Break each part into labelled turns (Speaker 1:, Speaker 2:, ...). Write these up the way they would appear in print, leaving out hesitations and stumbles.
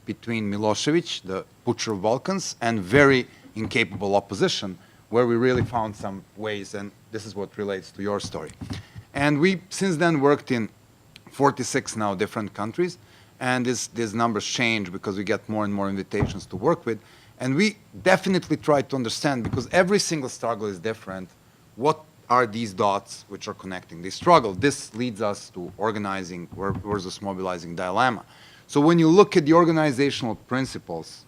Speaker 1: between Milosevic, the butcher of Balkans, and very incapable opposition, where we really found some ways, and this is what relates to your story. And we, since then, worked in 46 now different countries, and these numbers change because we get more and more invitations to work with. And we definitely try to understand, because every single struggle is different, what are these dots which are connecting this struggle. This leads us to organizing versus mobilizing dilemma. So when you look at the organizational principles,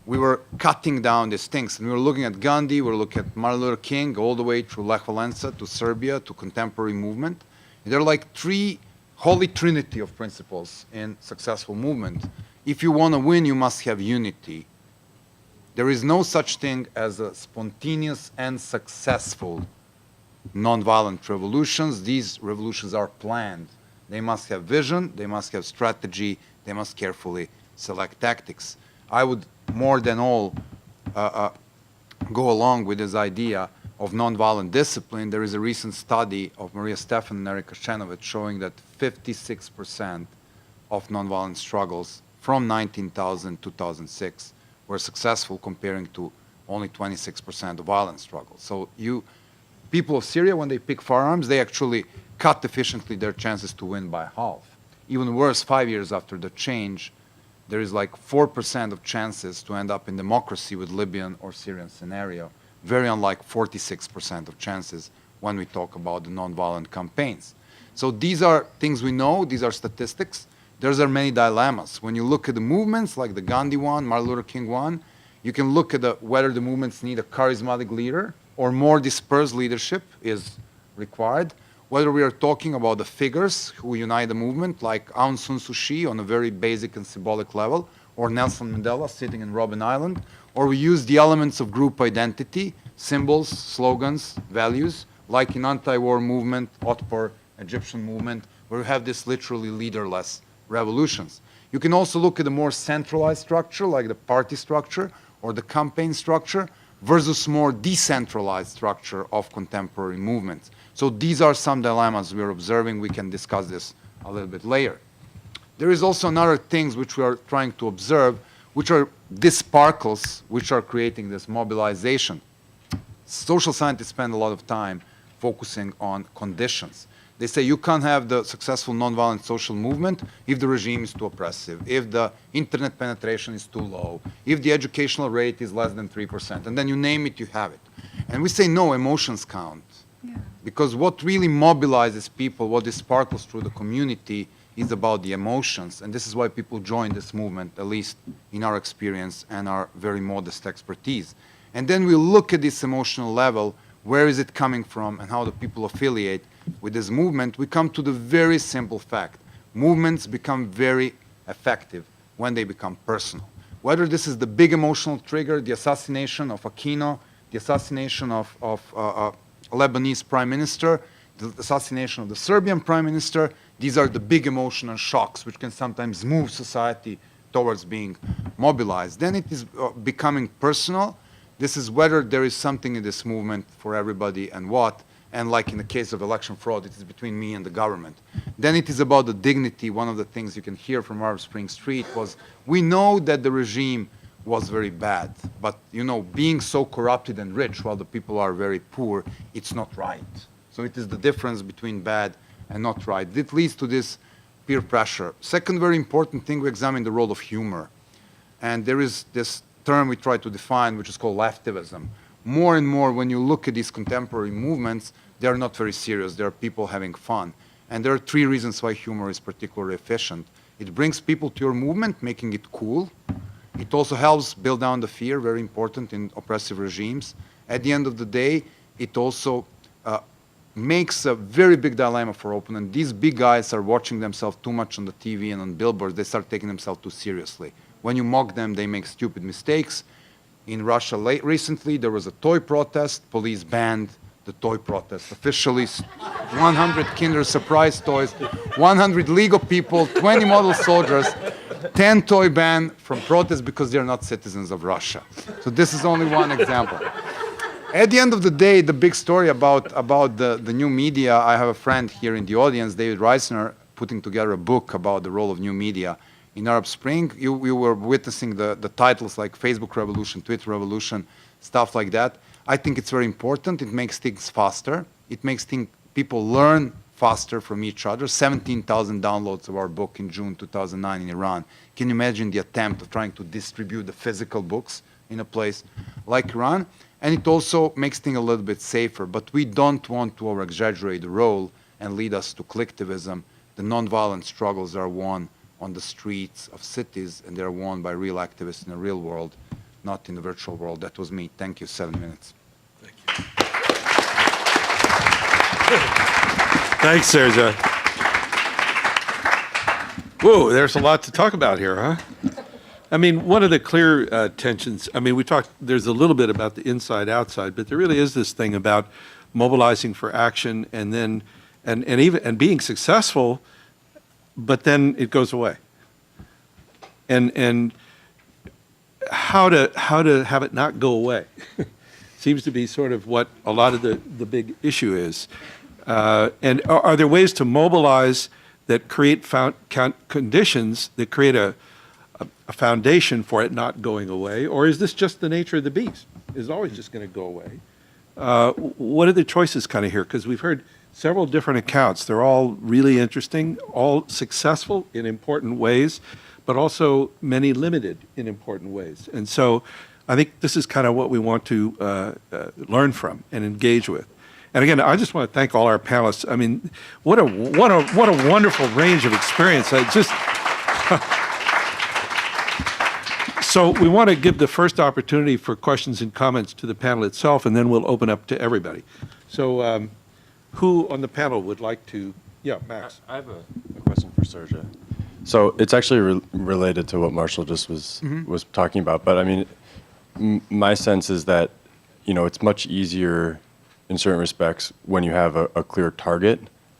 Speaker 1: we were cutting down these things. And we were looking at Gandhi, we were looking at Martin Luther King, all the way through Lech Walesa to Serbia to contemporary movement. There are like three holy trinity of principles in successful movement. If you want to win, you must have unity. There is no such thing as a spontaneous and successful nonviolent revolutions. These revolutions are planned. They must have vision, they must have strategy, they must carefully select tactics. I would, more than all, go along with this idea of nonviolent discipline. There is a recent study of Maria Stefan and Erika Shenovitz showing that 56% of nonviolent struggles from 19,000 to 2006 were successful, comparing to only 26% of violent struggles. So people of Syria, when they pick firearms, they actually cut efficiently their chances to win by half. Even worse, 5 years after the change, there is like 4% of chances to end up in democracy with Libyan or Syrian scenario, very unlike 46% of chances when we talk about the nonviolent campaigns. So these are things we know, these are statistics. There are many dilemmas. When you look at the movements, like the Gandhi one, Martin Luther King one, you can look at whether the movements need a charismatic leader or more dispersed leadership is required. Whether we are talking about the figures who unite the movement, like Aung San Suu Kyi on a very basic and symbolic level, or Nelson Mandela sitting in Robben Island, or we use the elements of group identity, symbols, slogans, values, like in anti-war movement, Otpor, Egyptian movement, where we have this literally leaderless revolutions. You can also look at a more centralized structure, like the party structure or the campaign structure, versus more decentralized structure of contemporary movements. So these are some dilemmas we're observing. We can discuss this a little bit later. There is also another things which we are trying to observe, which are these sparkles which are creating this mobilization. Social scientists spend a lot of time focusing on conditions. They say you can't have the successful nonviolent social movement if the regime is too oppressive, if the internet penetration is too low, if the educational rate is less than 3%, and then you name it, you have it. And we say no, emotions count. Yeah. Because what really mobilizes people, what sparkles through the community, is about the emotions. And this is why people join this movement, at least in our experience and our very modest expertise. And then we look at this emotional level, where is it coming from, and how the people affiliate with this movement. We come to the very simple fact. Movements become very effective when they become personal. Whether this is the big emotional trigger, the assassination of Aquino, the assassination of a Lebanese prime minister, the assassination of the Serbian prime minister, these are the big emotional shocks which can sometimes move society towards being mobilized. Then it is becoming personal. This is whether there is something in this movement for everybody and what. And like in the case of election fraud, it is between me and the government. Then it is about the dignity. One of the things you can hear from Arab Spring Street was, we know that the regime was very bad, but you know, being so corrupted and rich while the people are very poor, it's not right. So it is the difference between bad and not right. It leads to this peer pressure. Second very important thing, we examine the role of humor. And there is this term we try to define, which is called leftivism. More and more, when you look at these contemporary movements, they are not very serious. They are people having fun. And there are three reasons why humor is particularly efficient. It brings people to your movement, making it cool. It also helps build down the fear, very important in oppressive regimes. At the end of the day, it also makes a very big dilemma for opponents. These big guys are watching themselves too much on the TV and on billboards. They start taking themselves too seriously. When you mock them, they make stupid mistakes. In Russia recently, there was a toy protest. Police banned the toy protest officially. 100 Kinder Surprise toys, 100 Lego people, 20 model soldiers, 10 toy ban from protests because they're not citizens of Russia. So this is only one example. At the end of the day, the big story about the new media, I have a friend here in the audience, David Reisner, putting together a book about the role of new media in Arab Spring, you were witnessing the titles like Facebook Revolution, Twitter Revolution, stuff like that. I think it's very important. It makes things faster. It makes people learn faster from each other. 17,000 downloads of our book in June 2009 in Iran. Can you imagine the attempt of trying to distribute the physical books in a place like Iran? And it also makes things a little bit safer. But we don't want to over-exaggerate the role and lead us to collectivism. The nonviolent struggles are won on the streets of cities, and they're won by real activists in the real world, not in the virtual world. That was me. Thank you. 7 minutes.
Speaker 2: Thank you. Thanks, Sergey. Whoa, there's a lot to talk about here, huh? I mean, one of the clear tensions, I mean, there's a little bit about the inside-outside, but there really is this thing about mobilizing for action and then, and being successful, but then it goes away. And how to have it not go away seems to be sort of what a lot of the big issue is. And are there ways to mobilize that create conditions that create a foundation for it not going away, or is this just the nature of the beast? Is it always just going to go away? What are the choices kind of here? Because we've heard several different accounts. They're all really interesting, all successful in important ways, but also many limited in important ways. And so I think this is kind of what we want to learn from and engage with. And again, I just want to thank all our panelists. I mean, what a wonderful range of experience. So we want to give the first opportunity for questions and comments to the panel itself, and then we'll open up to everybody. So who on the panel would like to, yeah, Max.
Speaker 3: I have a question for Sergey. So it's actually related to what Marshall just was talking about. But I mean, my sense is that, you know, it's much easier in certain respects when you have a clear target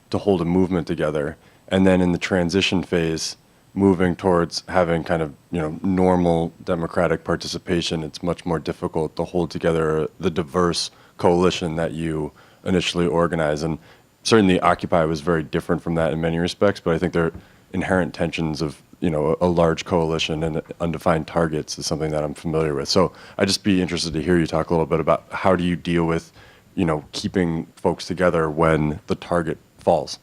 Speaker 3: to hold a movement together. And then in the transition phase, moving towards having kind of, you know, normal democratic participation, it's much more difficult to hold together the diverse coalition that you initially organize. And certainly Occupy was very different from that in many respects, but I think there are inherent tensions of, you know, a large coalition and undefined targets is something that I'm familiar with. So I'd just be interested to hear you talk a little bit about how do you deal with, you know, keeping folks together when the target falls?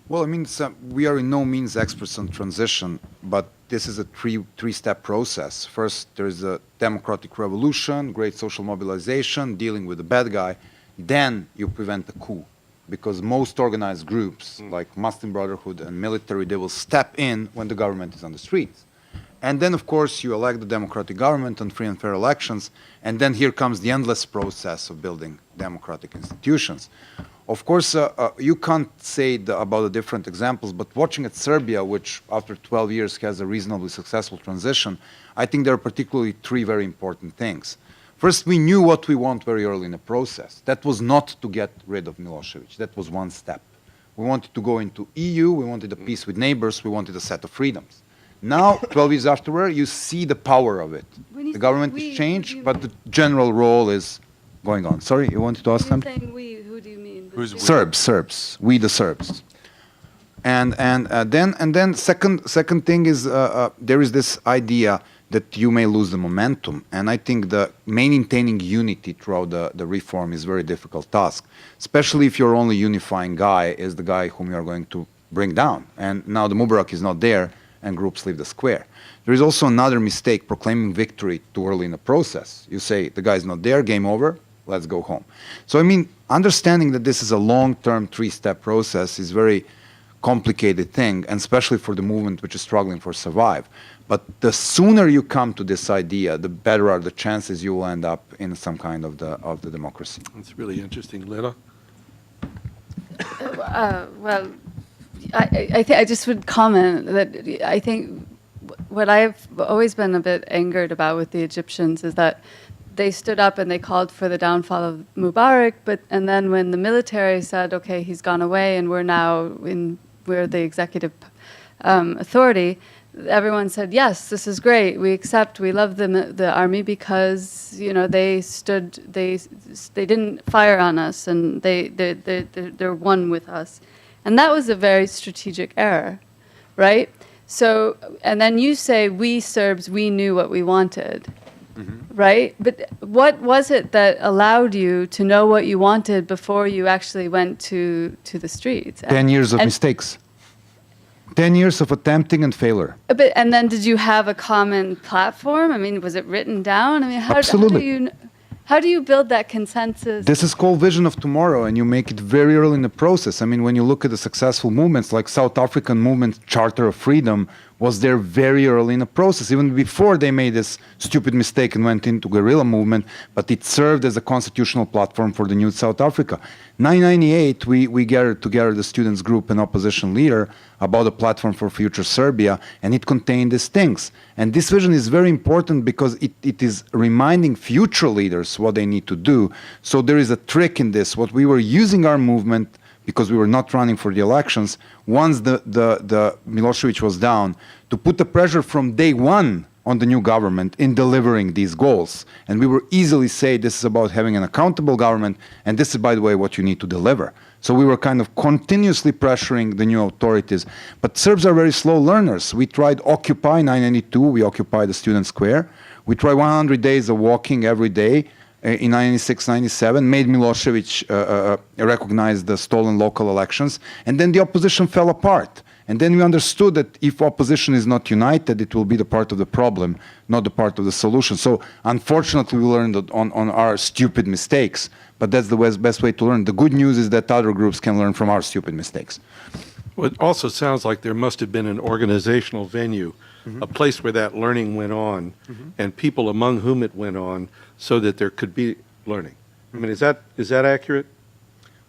Speaker 1: Well, I mean, we are in no means experts on transition, but this is a three-step process. First, there is a democratic revolution, great social mobilization, dealing with the bad guy. Then you prevent the coup, because most organized groups, like Muslim Brotherhood and military, they will step in when the government is on the streets. And then, of course, you elect the democratic government on free and fair elections, and then here comes the endless process of building democratic institutions. Of course, you can't say about the different examples, but watching at Serbia, which after 12 years has a reasonably successful transition, I think there are particularly three very important things. First, we knew what we want very early in the process. That was not to get rid of Milosevic. That was one step. We wanted to go into EU, we wanted a peace with neighbors, we wanted a set of freedoms. Now, 12 years afterward, you see the power of it. The government has changed, but the general role is going on. Sorry, you wanted to ask something?
Speaker 4: You're saying we, who do you mean?
Speaker 3: Who's we?
Speaker 1: Serbs, we the Serbs. And then second thing is there is this idea that you may lose the momentum, and I think the maintaining unity throughout the reform is a very difficult task, especially if your only unifying guy is the guy whom you are going to bring down. And now the Mubarak is not there, and groups leave the square. There is also another mistake, proclaiming victory too early in the process. You say, the guy's not there, game over, let's go home. So I mean, understanding that this is a long-term three-step process is very complicated thing, and especially for the movement which is struggling for survive. But the sooner you come to this idea, the better are the chances you will end up in some kind of the democracy.
Speaker 2: That's really interesting. Lila?
Speaker 4: Well, I just would comment that I think what I've always been a bit angered about with the Egyptians is that they stood up and they called for the downfall of Mubarak, and then when the military said, okay, he's gone away and we're the executive authority, everyone said, yes, this is great. We accept. We love the army because, you know, they didn't fire on us, and they're one with us. And that was a very strategic error, right? So, and then you say, we Serbs, we knew what we wanted, right? But what was it that allowed you to know what you wanted before you actually went to the streets?
Speaker 1: 10 years of
Speaker 4: And-
Speaker 1: mistakes. 10 years of attempting and failure.
Speaker 4: But, and then did you have a common platform? I mean, was it written down? I mean,
Speaker 1: Absolutely.
Speaker 4: how do you build that consensus?
Speaker 1: This is called vision of tomorrow, and you make it very early in the process. I mean, when you look at the successful movements, like South African movement, Charter of Freedom, was there very early in the process, even before they made this stupid mistake and went into guerrilla movement, but it served as a constitutional platform for the new South Africa. 1998, we gathered together the students group and opposition leader about a platform for future Serbia, and it contained these things. And this vision is very important because it is reminding future leaders what they need to do. So there is a trick in this. What we were using our movement, because we were not running for the elections, once the Milosevic was down, to put the pressure from day one on the new government in delivering these goals. And we were easily say this is about having an accountable government, and this is, by the way, what you need to deliver. So we were kind of continuously pressuring the new authorities. But Serbs are very slow learners. We tried Occupy 992, we occupied the student square. We tried 100 days of walking every day in 96, 97, made Milosevic recognize the stolen local elections, and then the opposition fell apart. And then we understood that if opposition is not united, it will be the part of the problem, not the part of the solution. So unfortunately, we learned on our stupid mistakes, but that's the best way to learn. The good news is that other groups can learn from our stupid mistakes.
Speaker 2: Well, it also sounds like there must have been an organizational venue, a place where that learning went on, and people among whom it went on, so that there could be learning. I mean, is that accurate?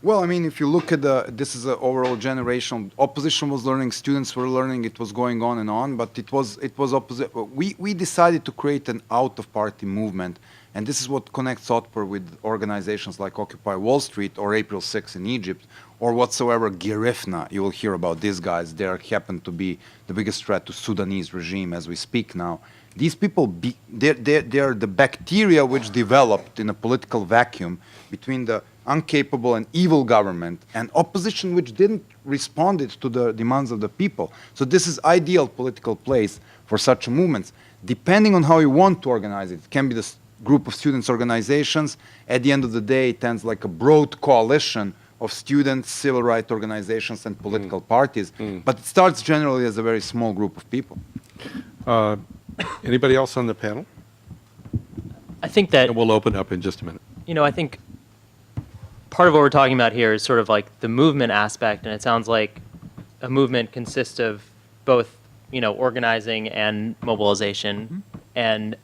Speaker 1: Well, I mean, if you look at this is an overall generational. Opposition was learning, students were learning. It was going on and on, but it was opposite. We decided to create an out-of-party movement, and this is what connects Otpor with organizations like Occupy Wall Street or April 6 in Egypt, or whatsoever Girifna. You will hear about these guys. They happen to be the biggest threat to Sudanese regime as we speak now. These people, they are the bacteria which developed in a political vacuum between the incapable and evil government and opposition which didn't respond to the demands of the people. So this is ideal political place for such movements. Depending on how you want to organize it, it can be this group of students organizations. At the end of the day, it tends like a broad coalition of students, civil rights organizations, and political parties. But it starts generally as a very small group of people.
Speaker 2: Anybody else on the panel?
Speaker 5: I think that,
Speaker 2: And we'll open up in just a minute.
Speaker 5: I think part of what we're talking about here is sort of like the movement aspect, and it sounds like a movement consists of both, organizing and mobilization. And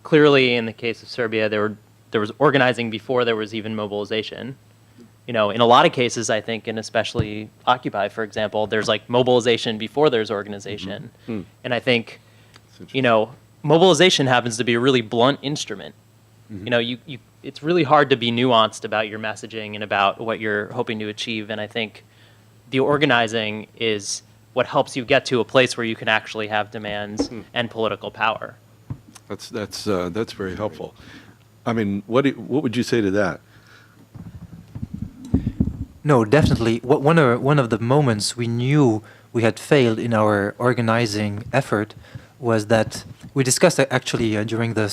Speaker 5: clearly, in the case of Serbia, there was organizing before there was even mobilization. In a lot of cases, I think, and especially Occupy, for example, there's like mobilization before there's organization. And I think, mobilization happens to be a really blunt instrument. It's really hard to be nuanced about your messaging and about what you're hoping to achieve. And I think the organizing is what helps you get to a place where you can actually have demands and political power.
Speaker 2: That's very helpful. I mean, what would you say to that?
Speaker 6: No, definitely. One of the moments we knew we had failed in our organizing effort was that we discussed it actually during the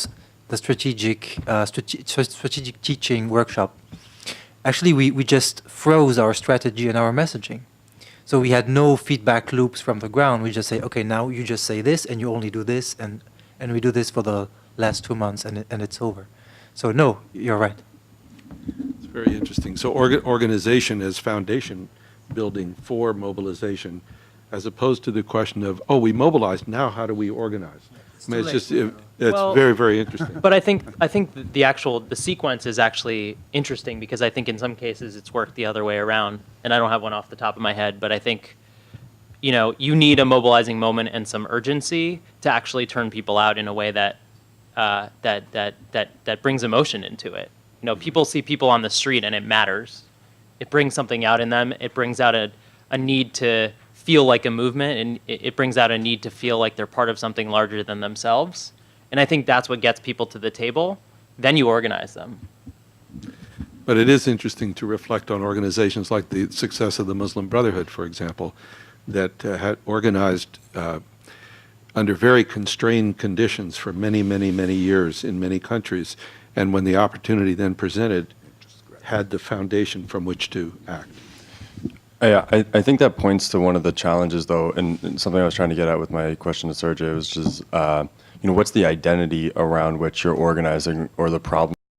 Speaker 6: strategic teaching workshop. Actually, we just froze our strategy and our messaging. So we had no feedback loops from the ground. We just say, okay, now you just say this, and you only do this, and we do this for the last 2 months, and it's over. So no, you're right.
Speaker 2: It's very interesting. So organization as foundation building for mobilization, as opposed to the question of, oh, we mobilized, now how do we organize? I mean, it's
Speaker 5: Well,
Speaker 2: very, very interesting.
Speaker 5: But I think the sequence is actually interesting because I think in some cases it's worked the other way around, and I don't have one off the top of my head, but I think you need a mobilizing moment and some urgency to actually turn people out in a way that brings emotion into it. People see people on the street and it matters. It brings something out in them. It brings out a need to feel like a movement, and it brings out a need to feel like they're part of something larger than themselves. And I think that's what gets people to the table. Then you organize them.
Speaker 2: But it is interesting to reflect on organizations like the success of the Muslim Brotherhood, for example, that had organized under very constrained conditions for many, many, many years in many countries, and when the opportunity then presented, had the foundation from which to act.
Speaker 3: Yeah, I think that points to one of the challenges, though, and something I was trying to get at with my question to Sergey was just, what's the identity around which you're organizing or the problem